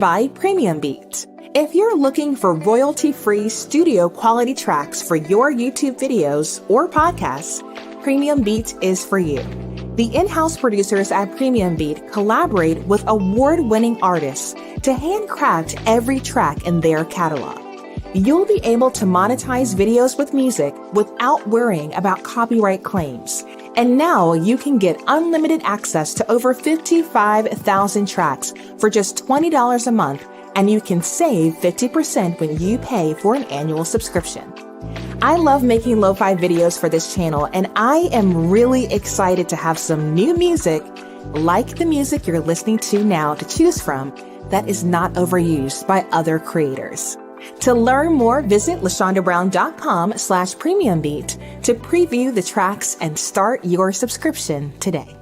by Premium Beat. If you're looking for royalty-free studio quality tracks for your YouTube videos or podcasts, Premium Beat is for you. The in-house producers at Premium Beat collaborate with award-winning artists to handcraft every track in their catalog. You'll be able to monetize videos with music without worrying about copyright claims. And now you can get unlimited access to over 55,000 tracks for just $20 a month, and you can save 50% when you pay for an annual subscription. I love making lo-fi videos for this channel, and I am really excited to have some new music, like the music you're listening to now, to choose from that is not overused by other creators. To learn more, visit lashondabrown.com/premiumbeat to preview the tracks and start your subscription today.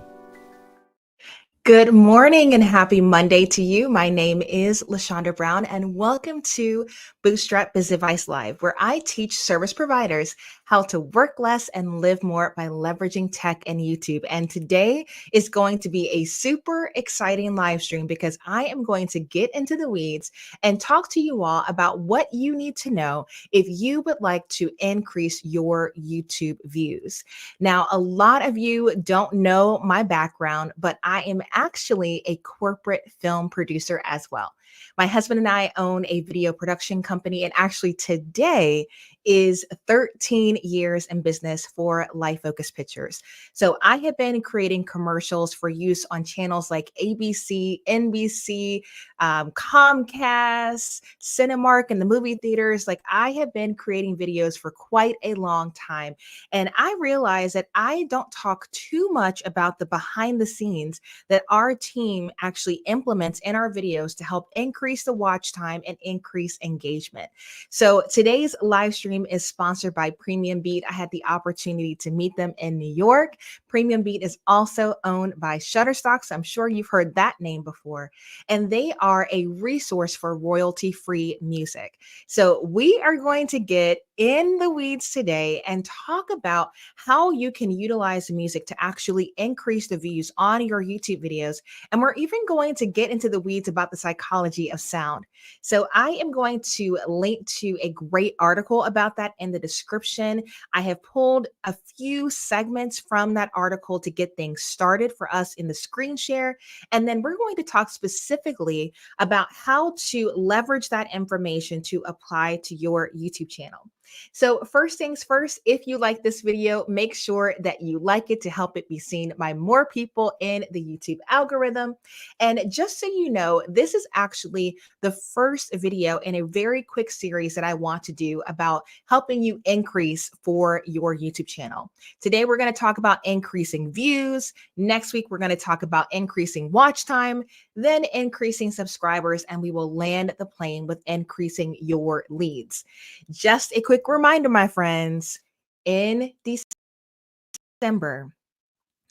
Good morning and happy Monday to you. My name is LaShonda Brown and welcome to Bootstrap Biz Advice Live, where I teach service providers how to work less and live more by leveraging tech and YouTube. And today is going to be a super exciting live stream because I am going to get into the weeds and talk to you all about what you need to know if you would like to increase your YouTube views. Now, a lot of you don't know my background, but I am actually a corporate film producer as well. My husband and I own a video production company, and actually today is 13 years in business for Life Focus Pictures. So I have been creating commercials for use on channels like ABC, NBC, Comcast, Cinemark, and the movie theaters. Like, I have been creating videos for quite a long time. And I realize that I don't talk too much about the behind the scenes that our team actually implements in our videos to help increase the watch time and increase engagement. So today's live stream is sponsored by Premium Beat. I had the opportunity to meet them in New York. Premium Beat is also owned by Shutterstock, so I'm sure you've heard that name before. And they are a resource for royalty-free music. So we are going to get in the weeds today and talk about how you can utilize music to actually increase the views on your YouTube videos. And we're even going to get into the weeds about the psychology of sound. So I am going to link to a great article about that in the description. I have pulled a few segments from that article to get things started for us in the screen share. And then we're going to talk specifically about how to leverage that information to apply to your YouTube channel. So first things first, if you like this video, make sure that you like it to help it be seen by more people in the YouTube algorithm. And just so you know, this is actually the first video in a very quick series that I want to do about helping you increase for your YouTube channel. Today, we're going to talk about increasing views. Next week, we're going to talk about increasing watch time, then increasing subscribers, and we will land the plane with increasing your leads. Just a quick reminder, my friends, in December,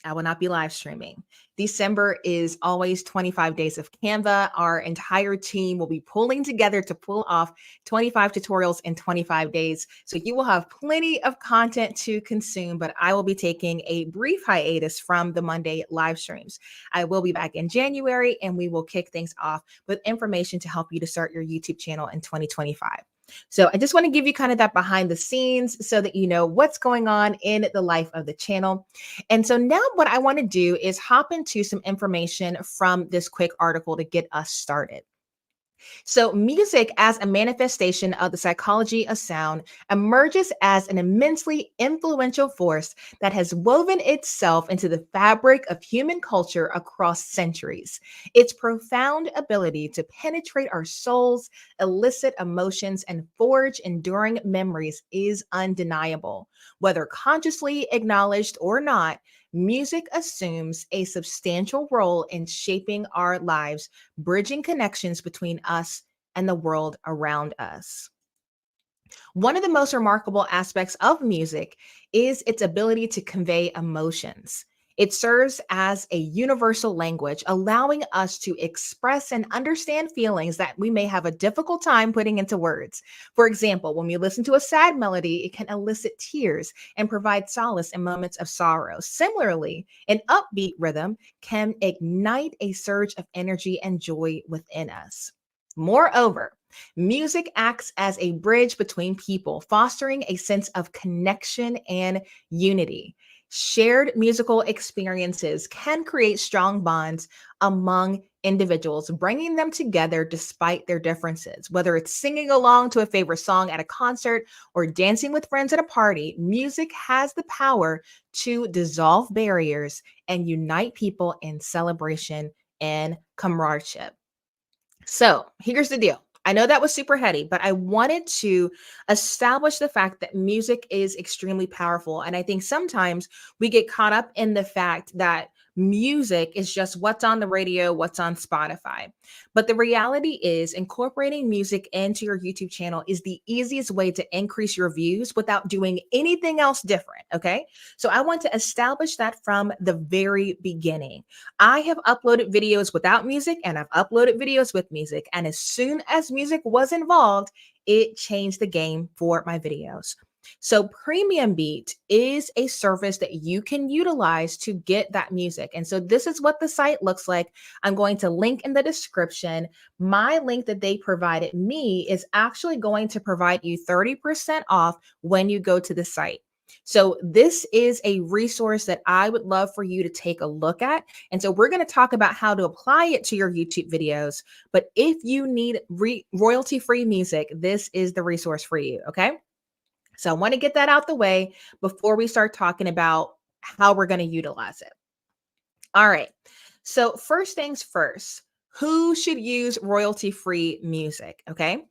I will not be live streaming. December is always 25 days of Canva. Our entire team will be pulling together to pull off 25 tutorials in 25 days. So you will have plenty of content to consume, but I will be taking a brief hiatus from the Monday live streams. I will be back in January, and we will kick things off with information to help you to start your YouTube channel in 2025. So I just want to give you kind of that behind the scenes so that you know what's going on in the life of the channel. And so now what I want to do is hop into some information from this quick article to get us started. So music as a manifestation of the psychology of sound emerges as an immensely influential force that has woven itself into the fabric of human culture across centuries. Its profound ability to penetrate our souls, elicit emotions, and forge enduring memories is undeniable. Whether consciously acknowledged or not, music assumes a substantial role in shaping our lives, bridging connections between us and the world around us. One of the most remarkable aspects of music is its ability to convey emotions. It serves as a universal language, allowing us to express and understand feelings that we may have a difficult time putting into words. For example, when we listen to a sad melody, it can elicit tears and provide solace in moments of sorrow. Similarly, an upbeat rhythm can ignite a surge of energy and joy within us. Moreover, music acts as a bridge between people, fostering a sense of connection and unity. Shared musical experiences can create strong bonds among individuals, bringing them together despite their differences. Whether it's singing along to a favorite song at a concert or dancing with friends at a party, music has the power to dissolve barriers and unite people in celebration and comradeship. So here's the deal. I know that was super heady, but I wanted to establish the fact that music is extremely powerful. And I think sometimes we get caught up in the fact that music is just what's on the radio, what's on Spotify. But the reality is, incorporating music into your YouTube channel is the easiest way to increase your views without doing anything else different. Okay. So I want to establish that from the very beginning. I have uploaded videos without music and I've uploaded videos with music. And as soon as music was involved, it changed the game for my videos. So, Premium Beat is a service that you can utilize to get that music. And so, this is what the site looks like. I'm going to link in the description. My link that they provided me is actually going to provide you 30% off when you go to the site. So, this is a resource that I would love for you to take a look at. And so, we're going to talk about how to apply it to your YouTube videos. But if you need royalty free music, this is the resource for you. Okay. So, I want to get that out the way before we start talking about how we're going to utilize it. All right. So, first things first, who should use royalty free music? Okay.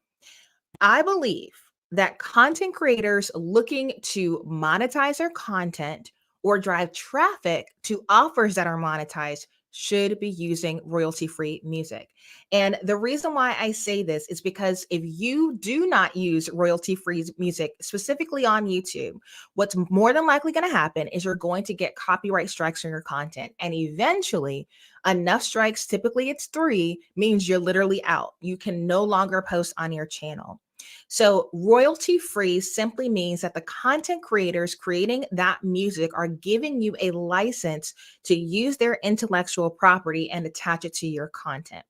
I believe that content creators looking to monetize their content or drive traffic to offers that are monetized should be using royalty free music. And the reason why I say this is because if you do not use royalty free music, specifically on YouTube, what's more than likely going to happen is you're going to get copyright strikes on your content. And eventually, enough strikes, typically it's 3, means you're literally out. You can no longer post on your channel. So, royalty free simply means that the content creators creating that music are giving you a license to use their intellectual property and attach it to your content.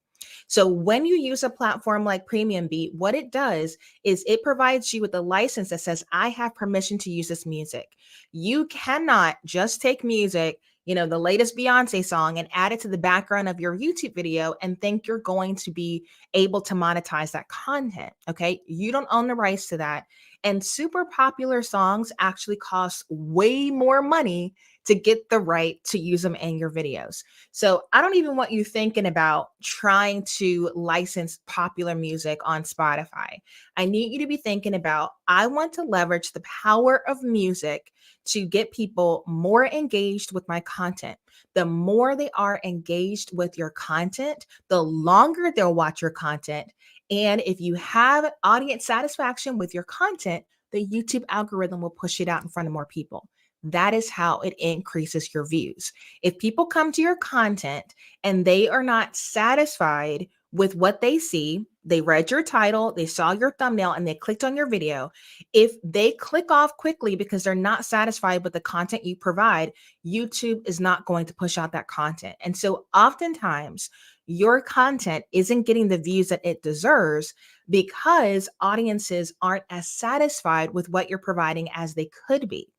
So, when you use a platform like Premium Beat, what it does is it provides you with a license that says, I have permission to use this music. You cannot just take music, the latest Beyonce song, and add it to the background of your YouTube video and think you're going to be able to monetize that content. Okay. You don't own the rights to that. And super popular songs actually cost way more money to get the right to use them in your videos. So I don't even want you thinking about trying to license popular music on Spotify. I need you to be thinking about, I want to leverage the power of music to get people more engaged with my content. The more they are engaged with your content, the longer they'll watch your content. And if you have audience satisfaction with your content, the YouTube algorithm will push it out in front of more people. That is how it increases your views. If people come to your content and they are not satisfied with what they see, they read your title, they saw your thumbnail, and they clicked on your video. If they click off quickly because they're not satisfied with the content you provide, YouTube is not going to push out that content. And so oftentimes, your content isn't getting the views that it deserves because audiences aren't as satisfied with what you're providing as they could be.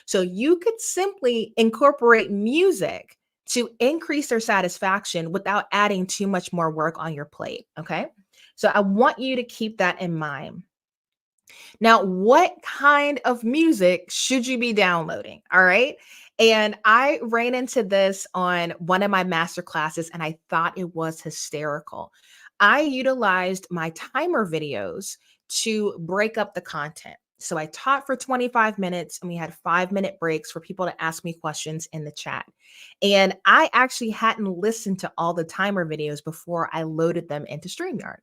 So you could simply incorporate music to increase their satisfaction without adding too much more work on your plate. Okay. So I want you to keep that in mind. Now, what kind of music should you be downloading? All right. And I ran into this on one of my master classes and I thought it was hysterical. I utilized my timer videos to break up the content. So I taught for 25 minutes and we had 5-minute breaks for people to ask me questions in the chat. And I actually hadn't listened to all the timer videos before I loaded them into StreamYard.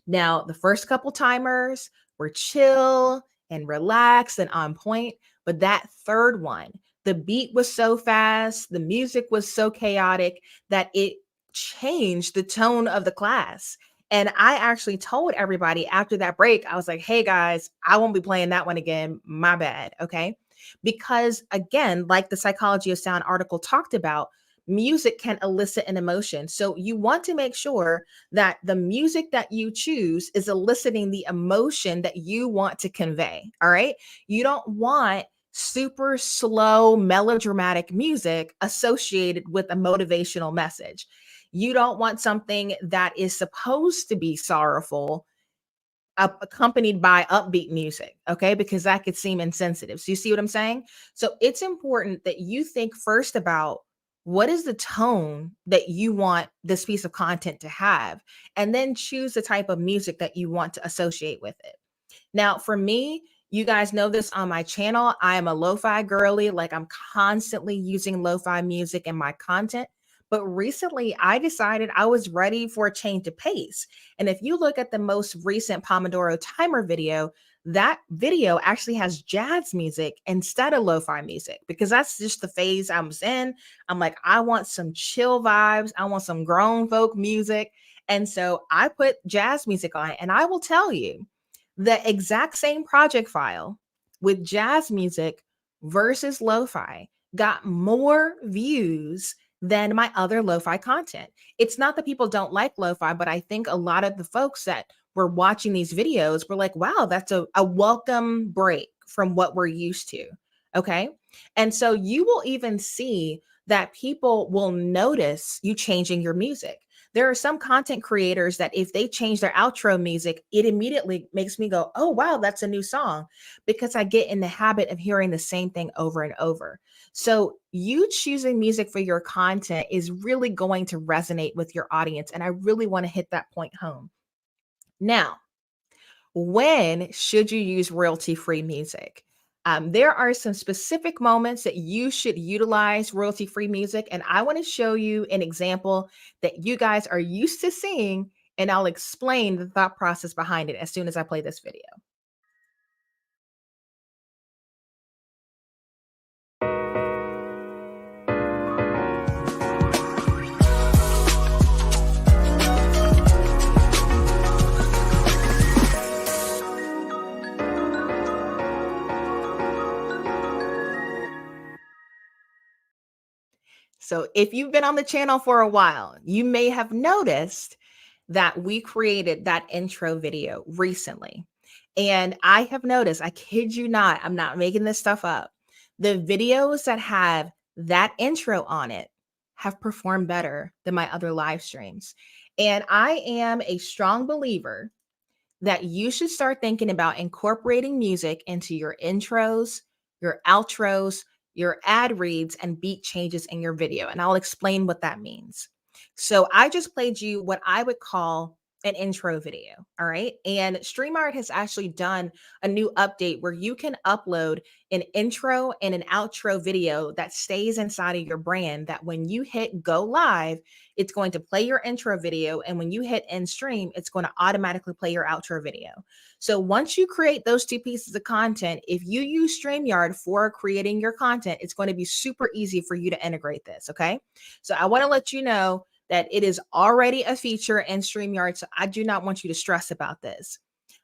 Now, the first couple timers were chill and relaxed and on point, but that third one, the beat was so fast, the music was so chaotic that it changed the tone of the class. And I actually told everybody after that break, I was like, hey guys, I won't be playing that one again. My bad. Okay. Because again, like the Psychology of Sound article talked about, music can elicit an emotion. So you want to make sure that the music that you choose is eliciting the emotion that you want to convey. All right. You don't want super slow, melodramatic music associated with a motivational message. You don't want something that is supposed to be sorrowful accompanied by upbeat music, okay? Because that could seem insensitive. So you see what I'm saying? So it's important that you think first about what is the tone that you want this piece of content to have, and then choose the type of music that you want to associate with it. Now, for me, you guys know this on my channel. I am a lo-fi girly. Like I'm constantly using lo-fi music in my content. But recently, I decided I was ready for a change of pace. And if you look at the most recent Pomodoro timer video, that video actually has jazz music instead of lo-fi music because that's just the phase I was in. I'm like, I want some chill vibes. I want some grown folk music. And so I put jazz music on it. And I will tell you, the exact same project file with jazz music versus lo-fi got more views than my other lo-fi content. It's not that people don't like lo-fi, but I think a lot of the folks that were watching these videos were like, wow, that's a welcome break from what we're used to. Okay. And so you will even see that people will notice you changing your music. There are some content creators that if they change their outro music, it immediately makes me go, oh, wow, that's a new song, because I get in the habit of hearing the same thing over and over. So, you choosing music for your content is really going to resonate with your audience. And I really want to hit that point home. Now, when should you use royalty free music? There are some specific moments that you should utilize royalty free music. And I want to show you an example that you guys are used to seeing. And I'll explain the thought process behind it as soon as I play this video. So, if you've been on the channel for a while, you may have noticed that we created that intro video recently. And I have noticed, I kid you not, I'm not making this stuff up. The videos that have that intro on it have performed better than my other live streams. And I am a strong believer that you should start thinking about incorporating music into your intros, your outros, your ad reads, and beat changes in your video. And I'll explain what that means. So I just played you what I would call an intro video. All right. And StreamYard has actually done a new update where you can upload an intro and an outro video that stays inside of your brand, that when you hit go live, it's going to play your intro video. And when you hit end stream, it's going to automatically play your outro video. So once you create those two pieces of content, if you use StreamYard for creating your content, it's going to be super easy for you to integrate this. Okay. So I want to let you know that it is already a feature in StreamYard. So I do not want you to stress about this.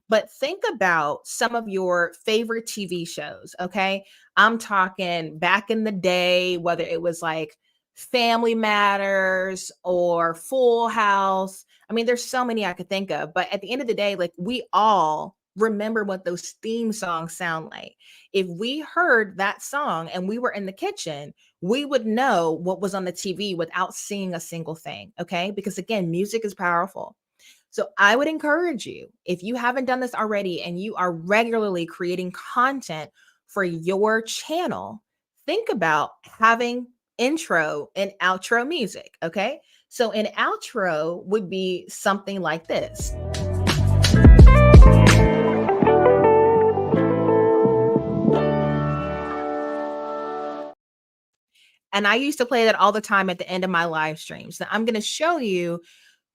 But think about some of your favorite TV shows, okay? I'm talking back in the day, whether it was like Family Matters or Full House. I mean, there's so many I could think of, but at the end of the day, like we all remember what those theme songs sound like. If we heard that song and we were in the kitchen, we would know what was on the TV without seeing a single thing, okay? Because again, music is powerful. So I would encourage you, if you haven't done this already and you are regularly creating content for your channel, think about having intro and outro music. Okay. So an outro would be something like this. And I used to play that all the time at the end of my live streams. Now I'm going to show you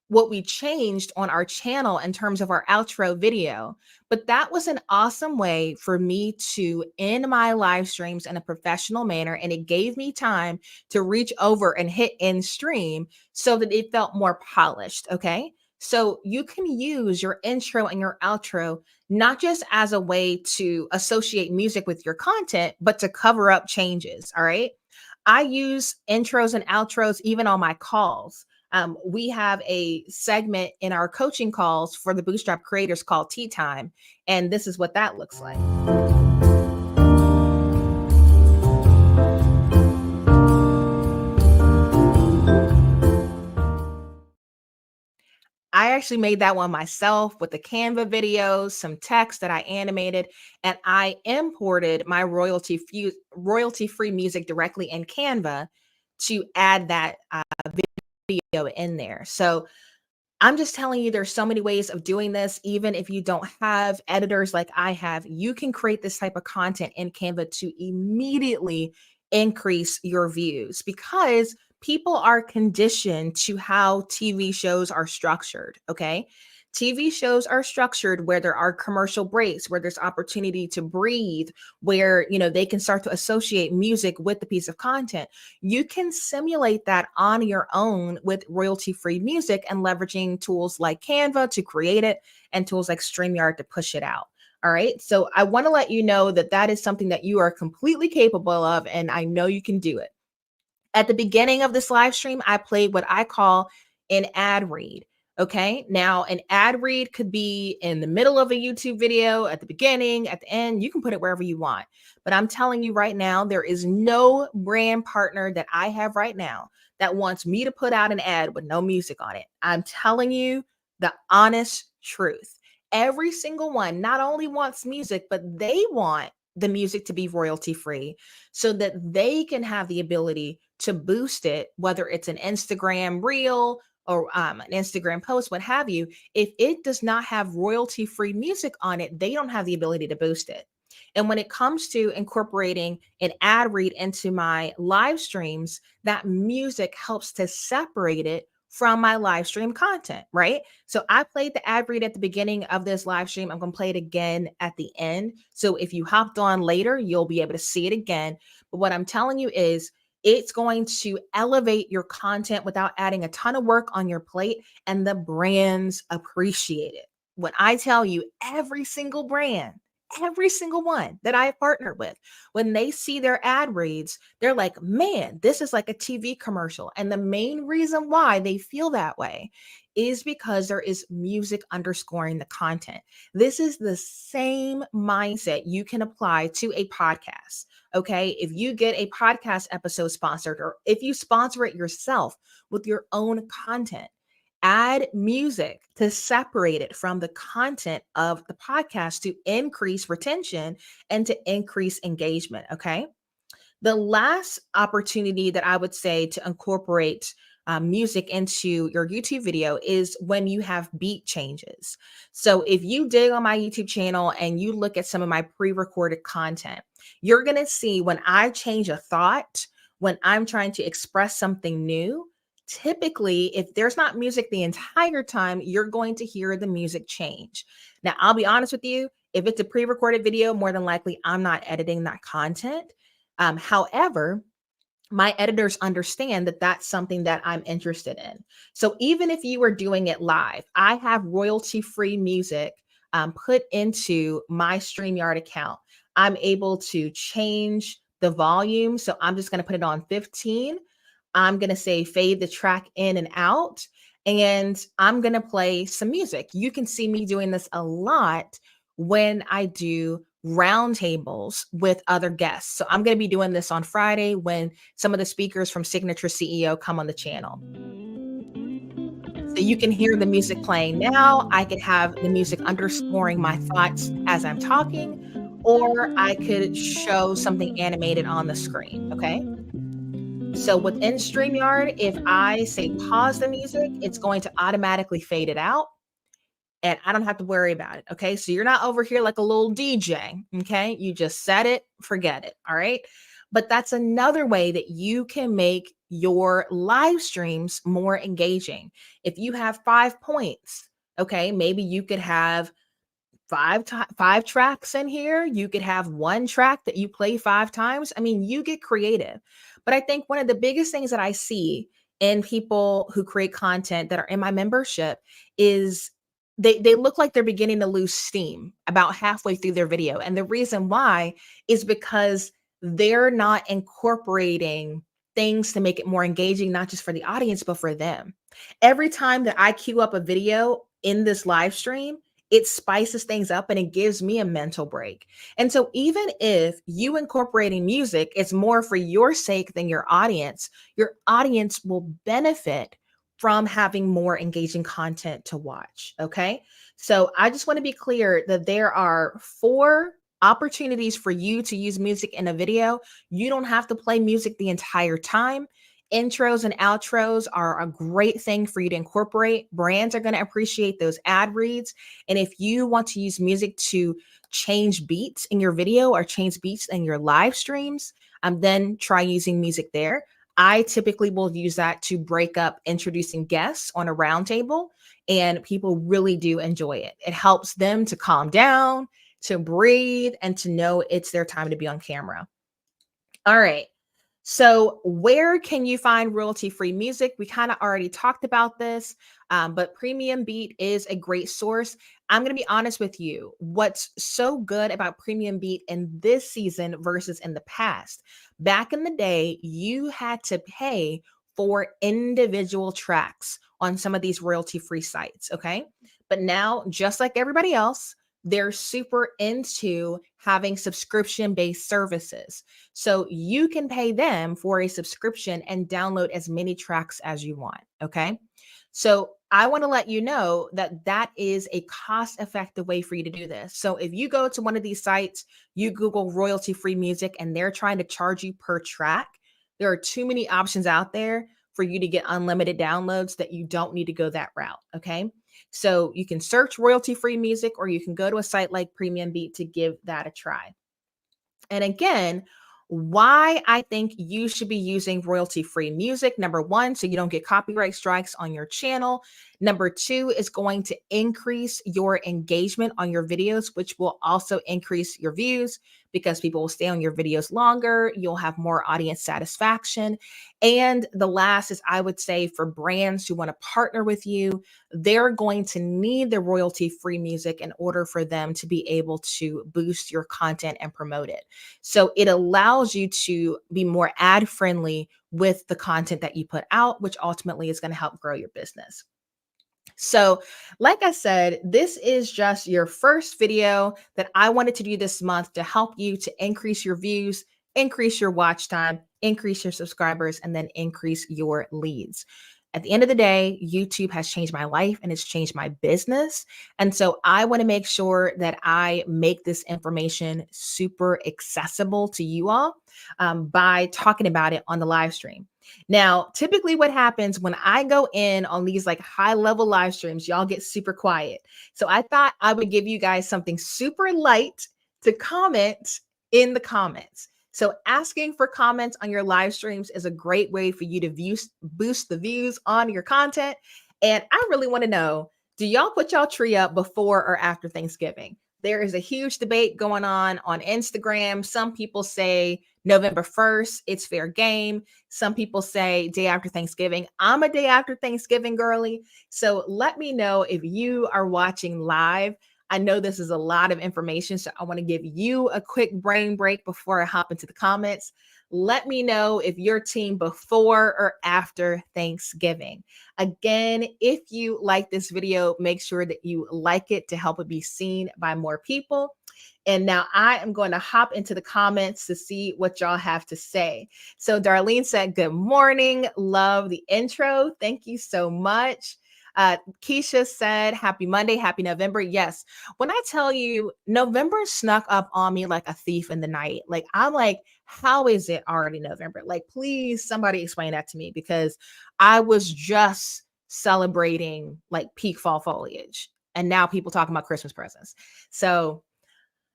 what we changed on our channel in terms of our outro video. But that was an awesome way for me to end my live streams in a professional manner. And it gave me time to reach over and hit end stream so that it felt more polished. Okay. So you can use your intro and your outro not just as a way to associate music with your content, but to cover up changes. All right. I use intros and outros even on my calls. We have a segment in our coaching calls for the Bootstrap creators called Tea Time, and this is what that looks like. I actually made that one myself with the Canva videos, some text that I animated, and I imported my royalty free music directly in Canva to add that video in there. So I'm just telling you, there's so many ways of doing this. Even if you don't have editors like I have, you can create this type of content in Canva to immediately increase your views because people are conditioned to how TV shows are structured. Okay. TV shows are structured where there are commercial breaks, where there's opportunity to breathe, where, they can start to associate music with the piece of content. You can simulate that on your own with royalty free music and leveraging tools like Canva to create it and tools like StreamYard to push it out. All right. So I want to let you know that that is something that you are completely capable of, and I know you can do it. At the beginning of this live stream, I played what I call an ad read. Okay. Now, an ad read could be in the middle of a YouTube video, at the beginning, at the end. You can put it wherever you want. But I'm telling you right now, there is no brand partner that I have right now that wants me to put out an ad with no music on it. I'm telling you the honest truth. Every single one not only wants music, but they want the music to be royalty free so that they can have the ability to boost it, whether it's an Instagram reel or an Instagram post, what have you. If it does not have royalty free music on it, they don't have the ability to boost it. And when it comes to incorporating an ad read into my live streams, that music helps to separate it from my live stream content, right? So I played the ad read at the beginning of this live stream. I'm going to play it again at the end. So if you hopped on later, you'll be able to see it again. But what I'm telling you is it's going to elevate your content without adding a ton of work on your plate, and the brands appreciate it. When I tell you every single brand, every single one that I have partnered with, when they see their ad reads, they're like, man, this is like a TV commercial. And the main reason why they feel that way is because there is music underscoring the content. This is the same mindset you can apply to a podcast. Okay. If you get a podcast episode sponsored, or if you sponsor it yourself with your own content, add music to separate it from the content of the podcast to increase retention and to increase engagement. Okay. The last opportunity that I would say to incorporate music into your YouTube video is when you have beat changes. So if you dig on my YouTube channel and you look at some of my pre-recorded content, you're going to see when I change a thought, when I'm trying to express something new, typically, if there's not music the entire time, you're going to hear the music change. Now, I'll be honest with you, if it's a pre-recorded video, more than likely I'm not editing that content. However, my editors understand that that's something that I'm interested in. So even if you are doing it live, I have royalty free music put into my StreamYard account. I'm able to change the volume. So I'm just going to put it on 15. I'm going to say fade the track in and out, and I'm going to play some music. You can see me doing this a lot when I do roundtables with other guests. So I'm going to be doing this on Friday when some of the speakers from Signature CEO come on the channel. So you can hear the music playing now. I could have the music underscoring my thoughts as I'm talking, or I could show something animated on the screen. Okay. So within StreamYard, if I say pause the music, it's going to automatically fade it out, and I don't have to worry about it. Okay. So you're not over here like a little DJ. Okay. You just set it, forget it. All right. But that's another way that you can make your live streams more engaging. If you have 5 points, okay, maybe you could have five tracks in here. You could have one track that you play 5 times. I mean, you get creative. But I think one of the biggest things that I see in people who create content that are in my membership is they look like they're beginning to lose steam about halfway through their video. And the reason why is because they're not incorporating things to make it more engaging, not just for the audience, but for them. Every time that I queue up a video in this live stream, it spices things up and it gives me a mental break. And so, even if you incorporating music is more for your sake than your audience will benefit from having more engaging content to watch. Okay. So, I just want to be clear that there are 4 opportunities for you to use music in a video. You don't have to play music the entire time. Intros and outros are a great thing for you to incorporate. Brands are going to appreciate those ad reads. And if you want to use music to change beats in your video or change beats in your live streams, then try using music there. I typically will use that to break up introducing guests on a roundtable, and people really do enjoy it. It helps them to calm down, to breathe, and to know it's their time to be on camera. All right. So, where can you find royalty free music? We kind of already talked about this, but Premium Beat is a great source. I'm going to be honest with you. What's so good about Premium Beat in this season versus in the past? Back in the day, you had to pay for individual tracks on some of these royalty free sites. Okay. But now, just like everybody else, they're super into having subscription based services. So you can pay them for a subscription and download as many tracks as you want. Okay. So I want to let you know that that is a cost effective way for you to do this. So if you go to one of these sites, you Google royalty free music, and they're trying to charge you per track, there are too many options out there for you to get unlimited downloads that you don't need to go that route. Okay. So you can search royalty free music, or you can go to a site like Premium Beat to give that a try. And again, why I think you should be using royalty free music. Number one, so you don't get copyright strikes on your channel. Number two is going to increase your engagement on your videos, which will also increase your views because people will stay on your videos longer. You'll have more audience satisfaction. And the last is, I would say, for brands who want to partner with you, they're going to need the royalty free music in order for them to be able to boost your content and promote it. So it allows you to be more ad friendly with the content that you put out, which ultimately is going to help grow your business. So, like I said, this is just your first video that I wanted to do this month to help you to increase your views, increase your watch time, increase your subscribers, and then increase your leads. At the end of the day, YouTube has changed my life and it's changed my business. And so I want to make sure that I make this information super accessible to you all by talking about it on the live stream. Now, typically what happens when I go in on these like high level live streams, y'all get super quiet. So I thought I would give you guys something super light to comment in the comments. So asking for comments on your live streams is a great way for you to boost the views on your content. And I really want to know, do y'all put y'all tree up before or after Thanksgiving? There is a huge debate going on Instagram. Some people say November 1st, it's fair game. Some people say day after Thanksgiving. I'm a day after Thanksgiving girly. So let me know if you are watching live. I know this is a lot of information, so I want to give you a quick brain break before I hop into the comments. Let me know if you're team before or after Thanksgiving. Again, if you like this video, make sure that you like it to help it be seen by more people. And now I am going to hop into the comments to see what y'all have to say. So Darlene said, good morning. Love the intro. Thank you so much. Keisha said, happy Monday, happy November. Yes. When I tell you November snuck up on me like a thief in the night, like I'm like, how is it already November? Like, please somebody explain that to me, because I was just celebrating like peak fall foliage. And now people talking about Christmas presents. So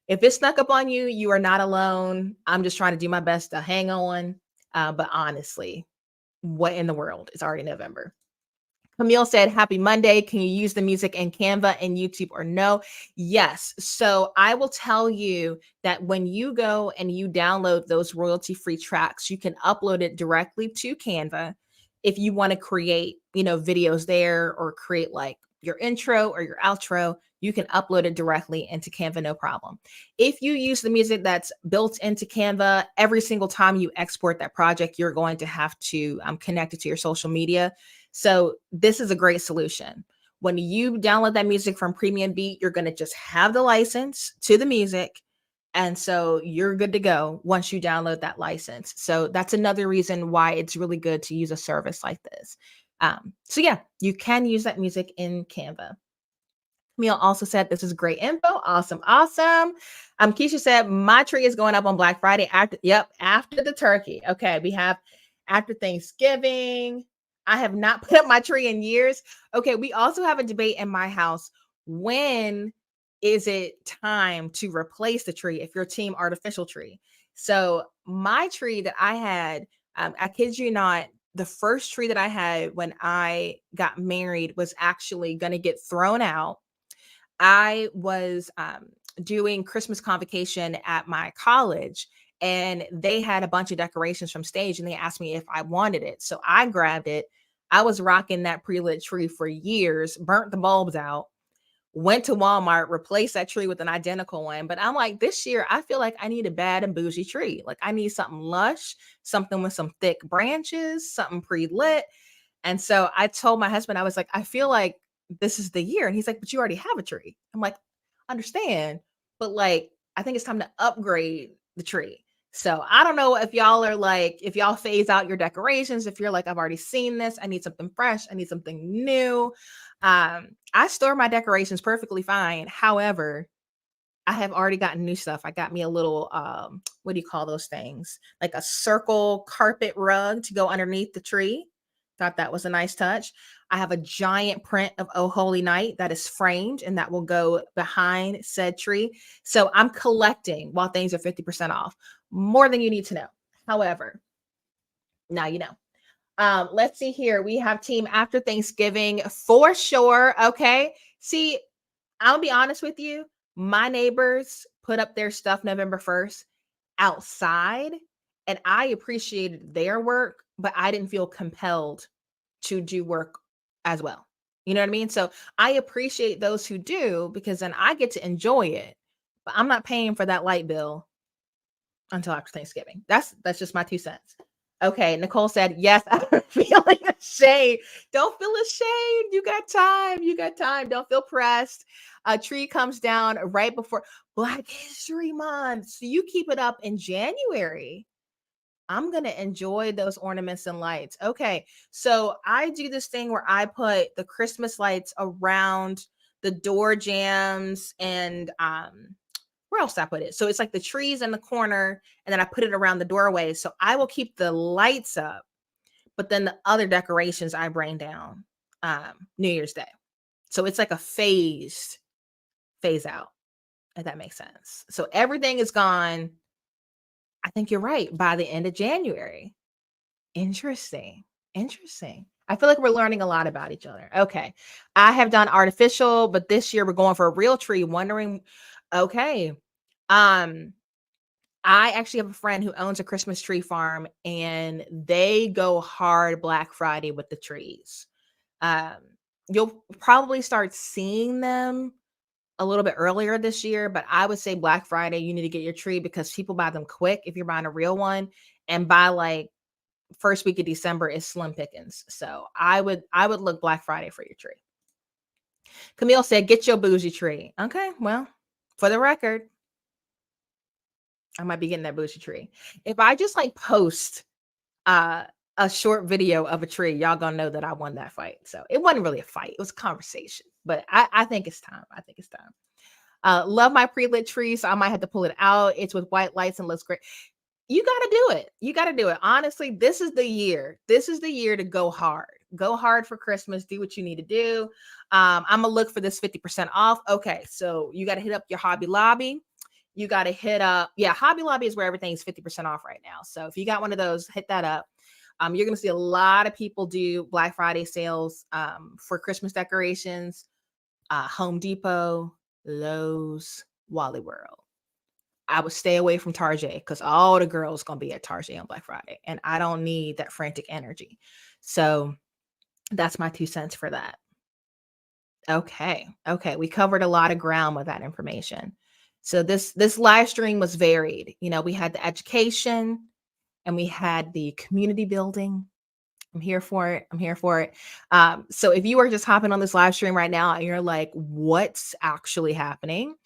if it snuck up on you, you are not alone. I'm just trying to do my best to hang on. But honestly, what in the world? It's already November. Camille said, happy Monday. Can you use the music in Canva and YouTube or no? Yes. So I will tell you that when you go and you download those royalty-free tracks, you can upload it directly to Canva. If you want to create, videos there or create like your intro or your outro, you can upload it directly into Canva, no problem. If you use the music that's built into Canva, every single time you export that project, you're going to have to connect it to your social media. So this is a great solution. When you download that music from Premium Beat, you're going to just have the license to the music. And so you're good to go once you download that license. So that's another reason why it's really good to use a service like this. So yeah, you can use that music in Canva. Camille also said, this is great info. Awesome. Awesome. Keisha said, my tree is going up on Black Friday after the turkey. Okay. We have after Thanksgiving. I have not put up my tree in years. Okay. We also have a debate in my house. When is it time to replace the tree if you're team artificial tree? So my tree that I had, I kid you not, the first tree that I had when I got married was actually going to get thrown out. I was doing Christmas convocation at my college, and they had a bunch of decorations from stage, and they asked me if I wanted it. So I grabbed it. I was rocking that pre-lit tree for years, burnt the bulbs out, went to Walmart, replaced that tree with an identical one. But I'm like, this year, I feel like I need a bad and bougie tree. Like I need something lush, something with some thick branches, something pre-lit. And so I told my husband, I was like, I feel like this is the year. And he's like, but you already have a tree. I'm like, understand, but like, I think it's time to upgrade the tree. So I don't know if y'all are like, if y'all phase out your decorations, if you're like, I've already seen this, I need something fresh, I need something new. I store my decorations perfectly fine. However, I have already gotten new stuff. I got me a little, what do you call those things? Like a circle carpet rug to go underneath the tree. Thought that was a nice touch. I have a giant print of Oh Holy Night that is framed and that will go behind said tree. So I'm collecting while things are 50% off. More than you need to know. However, now you know. Let's see here. We have team after Thanksgiving for sure. Okay. See, I'll be honest with you. My neighbors put up their stuff November 1st outside, and I appreciated their work, but I didn't feel compelled to do work as well. You know what I mean? So I appreciate those who do because then I get to enjoy it. But I'm not paying for that light bill until after Thanksgiving. That's just my 2 cents. Okay, Nicole said, yes, I'm feeling ashamed. Don't feel ashamed. You got time. You got time. Don't feel pressed. A tree comes down right before Black History Month. So you keep it up in January. I'm going to enjoy those ornaments and lights. Okay, so I do this thing where I put the Christmas lights around the door jams and where else did I put it? So it's like the trees in the corner, and then I put it around the doorway. So I will keep the lights up, but then the other decorations I bring down New Year's Day. So it's like a phase out, if that makes sense. So everything is gone. I think you're right. By the end of January. Interesting. Interesting. I feel like we're learning a lot about each other. Okay. I have done artificial, but this year we're going for a real tree, wondering, okay. I actually have a friend who owns a Christmas tree farm, and they go hard Black Friday with the trees. Um, you'll probably start seeing them a little bit earlier this year, but I would say Black Friday, you need to get your tree because people buy them quick if you're buying a real one. And by like first week of December is slim pickings. So I would look Black Friday for your tree. Camille said, get your bougie tree. Okay, well, for the record, I might be getting that bougie tree. If I just like post uh a short video of a tree, y'all gonna know that I won that fight. So it wasn't really a fight, it was a conversation. But I think it's time. I think it's time. Love my pre-lit tree, so I might have to pull it out. It's with white lights and looks great. You gotta do it. You gotta do it. Honestly, this is the year. This is the year to go hard. Go hard for Christmas. Do what you need to do. I'm gonna look for this 50% off. Okay, so you gotta hit up your Hobby Lobby. You got to hit up, yeah, Hobby Lobby is where everything's 50% off right now. So if you got one of those, hit that up. You're going to see a lot of people do Black Friday sales for Christmas decorations. Home Depot, Lowe's, Wally World. I would stay away from Target because all the girls going to be at Target on Black Friday, and I don't need that frantic energy. So that's my 2 cents for that. Okay. Okay. We covered a lot of ground with that information. So this live stream was varied. We had the education and we had the community building. I'm here for it. I'm here for it. So if you are just hopping on this live stream right now and you're like, what's actually happening?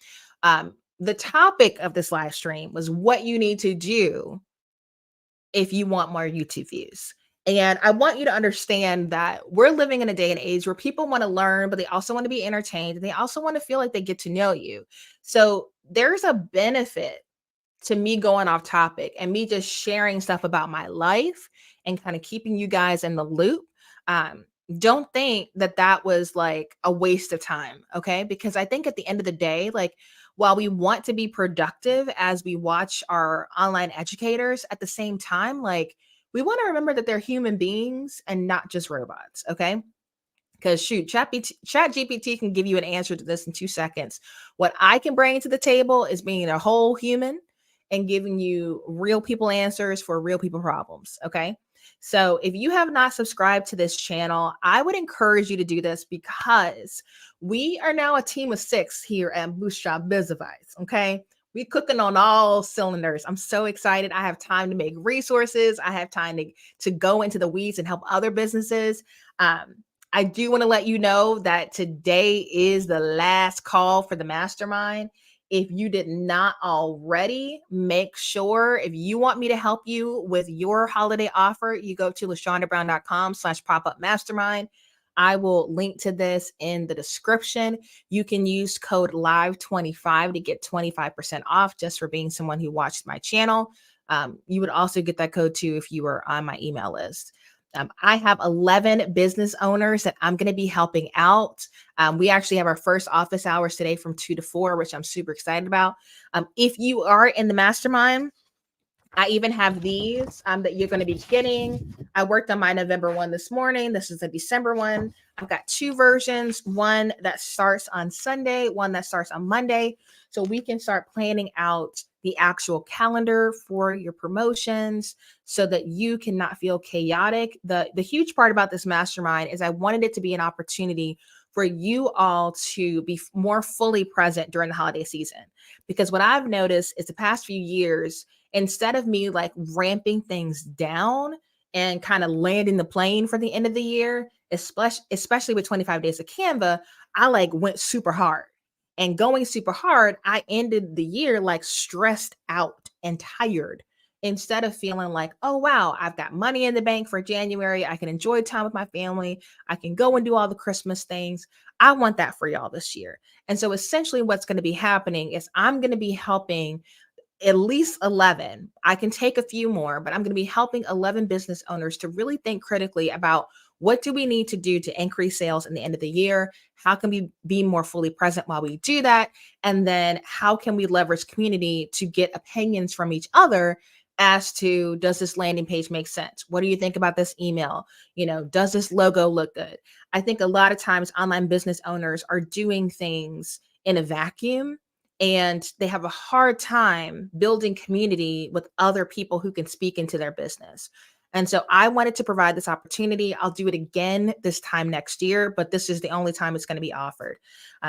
The topic of this live stream was what you need to do if you want more YouTube views. And I want you to understand that we're living in a day and age where people want to learn, but they also want to be entertained. And they also want to feel like they get to know you. So there's a benefit to me going off topic and me just sharing stuff about my life and kind of keeping you guys in the loop. Um, don't think that that was like a waste of time, okay? Because I think at the end of the day, like while we want to be productive as we watch our online educators, at the same time, like we want to remember that they're human beings and not just robots, okay? Because shoot, Chat GPT can give you an answer to this in 2 seconds. What I can bring to the table is being a whole human and giving you real people answers for real people problems. Okay. So if you have not subscribed to this channel, I would encourage you to do this because we are now a team of 6 here at Bootstrap Biz Advice. Okay. We cooking on all cylinders. I'm so excited. I have time to make resources. I have time to go into the weeds and help other businesses. Um, I do want to let you know that today is the last call for the mastermind. If you did not already, make sure if you want me to help you with your holiday offer, you go to lashondabrown.com/pop-up mastermind. I will link to this in the description. You can use code LIVE25 to get 25% off just for being someone who watched my channel. You would also get that code too if you were on my email list. I have 11 business owners that I'm going to be helping out. We actually have our first office hours today from 2 to 4, which I'm super excited about. If you are in the mastermind, I even have these that you're going to be getting. I worked on my November one this morning. This is a December one. I've got 2 versions, one that starts on Sunday, one that starts on Monday. So we can start planning out the actual calendar for your promotions so that you cannot feel chaotic. The huge part about this mastermind is I wanted it to be an opportunity for you all to be more fully present during the holiday season. Because what I've noticed is the past few years, instead of me like ramping things down and kind of landing the plane for the end of the year, especially with 25 days of Canva, I like went super hard. And going super hard, I ended the year like stressed out and tired instead of feeling like, oh, wow, I've got money in the bank for January. I can enjoy time with my family. I can go and do all the Christmas things. I want that for y'all this year. And so essentially what's going to be happening is I'm going to be helping at least 11. I can take a few more, but I'm going to be helping 11 business owners to really think critically about what do we need to do to increase sales in the end of the year? How can we be more fully present while we do that? And then how can we leverage community to get opinions from each other as to, does this landing page make sense? What do you think about this email? Does this logo look good? I think a lot of times online business owners are doing things in a vacuum and they have a hard time building community with other people who can speak into their business. And so I wanted to provide this opportunity. I'll do it again this time next year, but this is the only time it's going to be offered.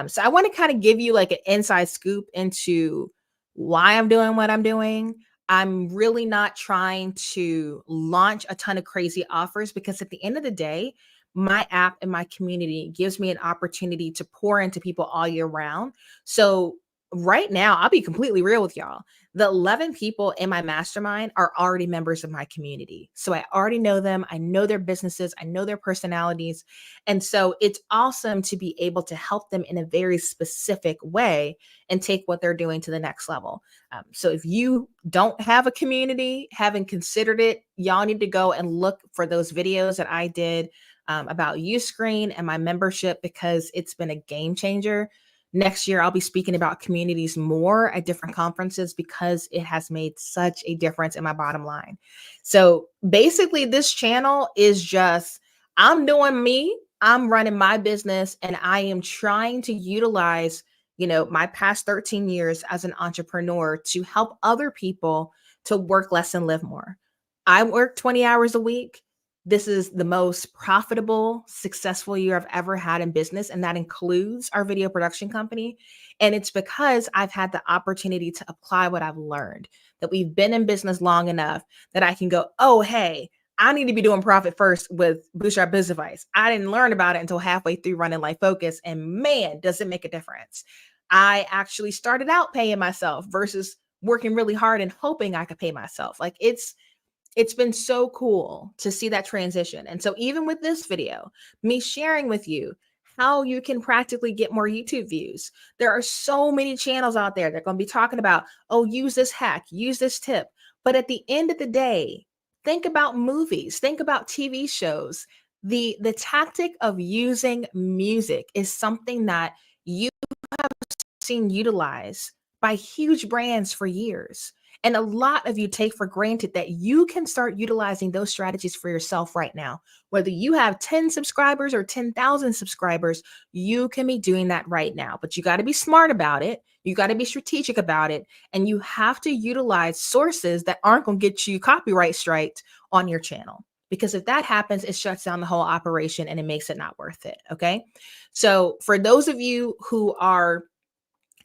So I want to kind of give you like an inside scoop into why I'm doing what I'm doing. I'm really not trying to launch a ton of crazy offers because at the end of the day, my app and my community gives me an opportunity to pour into people all year round. So right now, I'll be completely real with y'all. The 11 people in my mastermind are already members of my community. So I already know them. I know their businesses. I know their personalities. And so it's awesome to be able to help them in a very specific way and take what they're doing to the next level. So if you don't have a community, haven't considered it, y'all need to go and look for those videos that I did about Uscreen and my membership because it's been a game changer. Next year, I'll be speaking about communities more at different conferences because it has made such a difference in my bottom line. So basically, this channel is just, I'm doing me, I'm running my business, and I am trying to utilize, my past 13 years as an entrepreneur to help other people to work less and live more. I work 20 hours a week. This is the most profitable, successful year I've ever had in business, and that includes our video production company. And it's because I've had the opportunity to apply what I've learned, that we've been in business long enough that I can go, oh, hey, I need to be doing profit first with Bootstrap Biz Advice. I didn't learn about it until halfway through running Life Focus, and man, does it make a difference. I actually started out paying myself versus working really hard and hoping I could pay myself. Like it's been so cool to see that transition. And so even with this video, me sharing with you how you can practically get more YouTube views. There are so many channels out there that are going to be talking about, oh, use this hack, use this tip. But at the end of the day, think about movies, think about TV shows. The tactic of using music is something that you seen utilized by huge brands for years. And a lot of you take for granted that you can start utilizing those strategies for yourself right now. Whether you have 10 subscribers or 10,000 subscribers, you can be doing that right now. But you got to be smart about it. You got to be strategic about it. And you have to utilize sources that aren't going to get you copyright striked on your channel. Because if that happens, it shuts down the whole operation and it makes it not worth it. Okay. So for those of you who are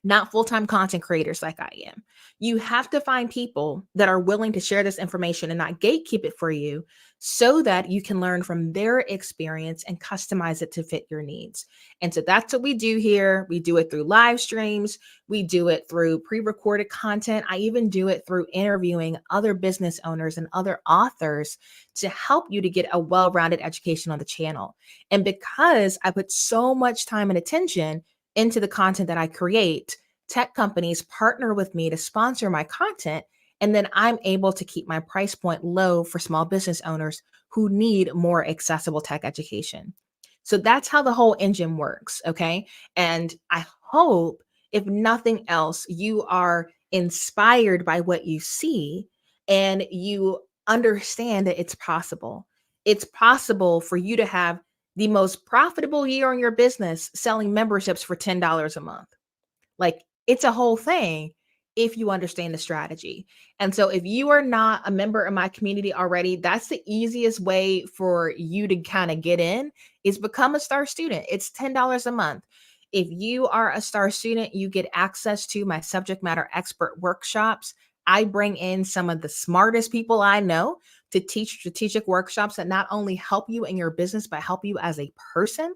not full-time content creators like I am, you have to find people that are willing to share this information and not gatekeep it for you so that you can learn from their experience and customize it to fit your needs. And so that's what we do here. We do it through live streams. We do it through pre-recorded content. I even do it through interviewing other business owners and other authors to help you to get a well-rounded education on the channel. And because I put so much time and attention into the content that I create, tech companies partner with me to sponsor my content. And then I'm able to keep my price point low for small business owners who need more accessible tech education. So that's how the whole engine works. Okay. And I hope, if nothing else, you are inspired by what you see and you understand that it's possible. It's possible for you to have the most profitable year in your business selling memberships for $10 a month. Like, it's a whole thing if you understand the strategy. And so if you are not a member of my community already, that's the easiest way for you to kind of get in, is become a star student. It's $10 a month. If you are a star student, you get access to my subject matter expert workshops. I bring in some of the smartest people I know to teach strategic workshops that not only help you in your business, but help you as a person.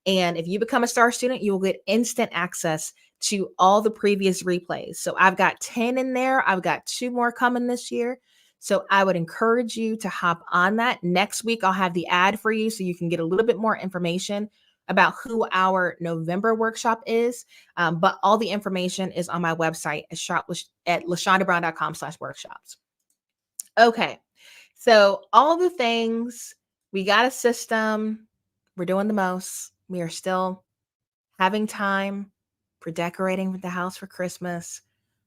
And if you become a star student, you will get instant access to all the previous replays. So I've got 10 in there. I've got 2 more coming this year. So I would encourage you to hop on that. Next week, I'll have the ad for you so you can get a little bit more information about who our November workshop is. But all the information is on my website at lashondabrown.com/workshops. Okay. So all the things, we got a system. We're doing the most. We are still having time for decorating the house for Christmas,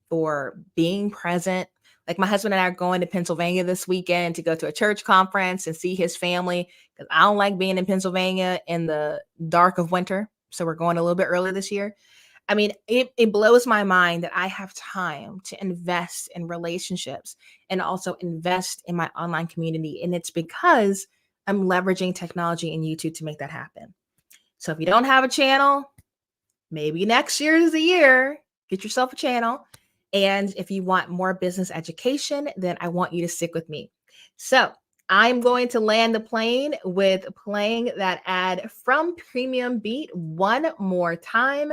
for being present. Like, my husband and I are going to Pennsylvania this weekend to go to a church conference and see his family, because I don't like being in Pennsylvania in the dark of winter. So we're going a little bit early this year. I mean, it blows my mind that I have time to invest in relationships and also invest in my online community. And it's because I'm leveraging technology and YouTube to make that happen. So if you don't have a channel, maybe next year is the year. Get yourself a channel. And if you want more business education, then I want you to stick with me. So I'm going to land the plane with playing that ad from Premium Beat one more time.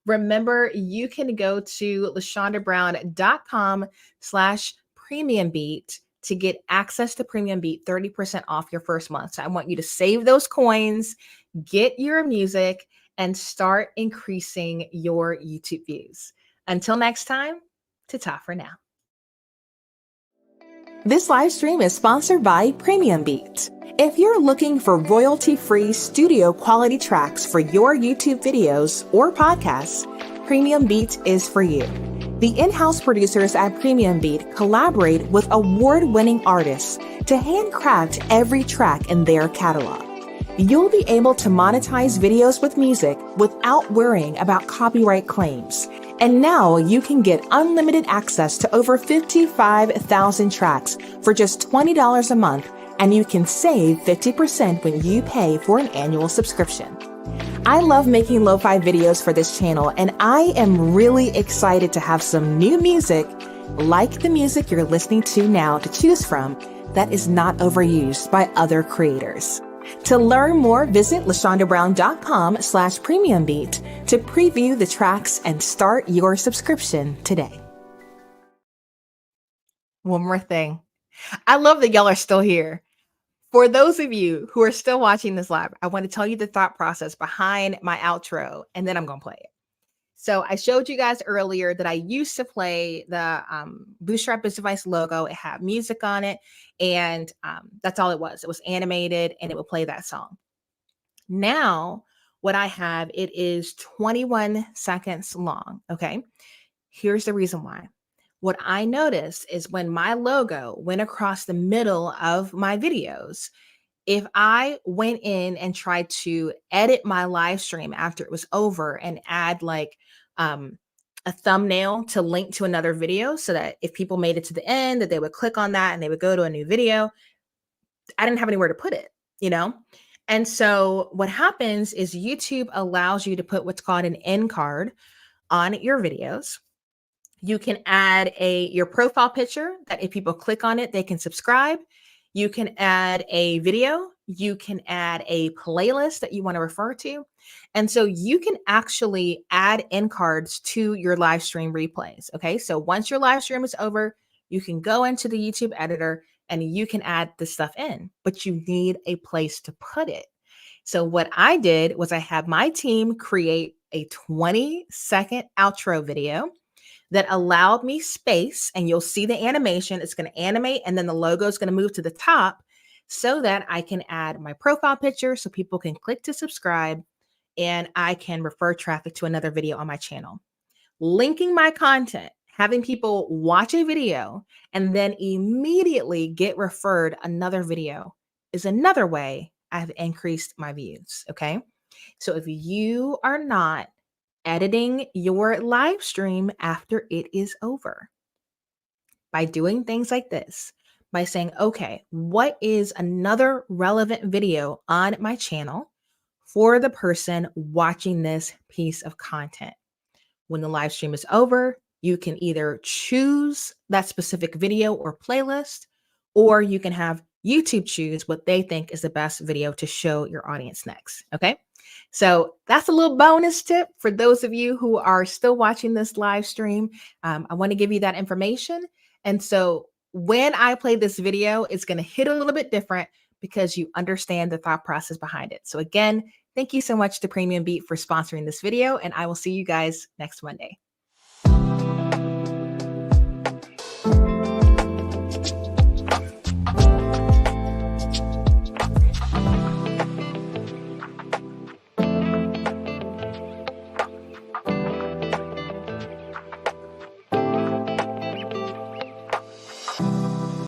Remember, you can go to lashondabrown.com/Premium Beat to get access to Premium Beat, 30% off your first month. So I want you to save those coins, get your music, and start increasing your YouTube views. Until next time, ta-ta for now. This live stream is sponsored by Premium Beat. If you're looking for royalty-free studio quality tracks for your YouTube videos or podcasts, Premium Beat is for you. The in-house producers at Premium Beat collaborate with award-winning artists to handcraft every track in their catalog. You'll be able to monetize videos with music without worrying about copyright claims. And now you can get unlimited access to over 55,000 tracks for just $20 a month and you can save 50% when you pay for an annual subscription. I love making lo-fi videos for this channel, and I am really excited to have some new music, like the music you're listening to now, to choose from that is not overused by other creators. To learn more, visit lashondabrown.com/premiumbeat to preview the tracks and start your subscription today. One more thing. I love that y'all are still here. For those of you who are still watching this live, I want to tell you the thought process behind my outro, and then I'm going to play it. So I showed you guys earlier that I used to play the Bootstrap Biz Device logo. It had music on it, and that's all it was. It was animated, and it would play that song. Now, what I have, it is 21 seconds long, okay? Here's the reason why. What I noticed is when my logo went across the middle of my videos, if I went in and tried to edit my live stream after it was over and add like a thumbnail to link to another video so that if people made it to the end, that they would click on that and they would go to a new video, I didn't have anywhere to put it, you know? And so what happens is YouTube allows you to put what's called an end card on your videos. You can add your profile picture that if people click on it, they can subscribe. You can add a video. You can add a playlist that you want to refer to. And so you can actually add end cards to your live stream replays. Okay. So once your live stream is over, you can go into the YouTube editor and you can add the stuff in, but you need a place to put it. So what I did was I had my team create a 20-second outro video that allowed me space, and you'll see the animation. It's going to animate, and then the logo is going to move to the top so that I can add my profile picture so people can click to subscribe, and I can refer traffic to another video on my channel. Linking my content, having people watch a video and then immediately get referred another video is another way I've increased my views, okay? So if you are not editing your live stream after it is over, by doing things like this, by saying, okay, what is another relevant video on my channel for the person watching this piece of content? When the live stream is over, you can either choose that specific video or playlist, or you can have YouTube choose what they think is the best video to show your audience next. Okay. So that's a little bonus tip for those of you who are still watching this live stream. I want to give you that information. And so when I play this video, it's going to hit a little bit different because you understand the thought process behind it. So again, thank you so much to Premium Beat for sponsoring this video, and I will see you guys next Monday.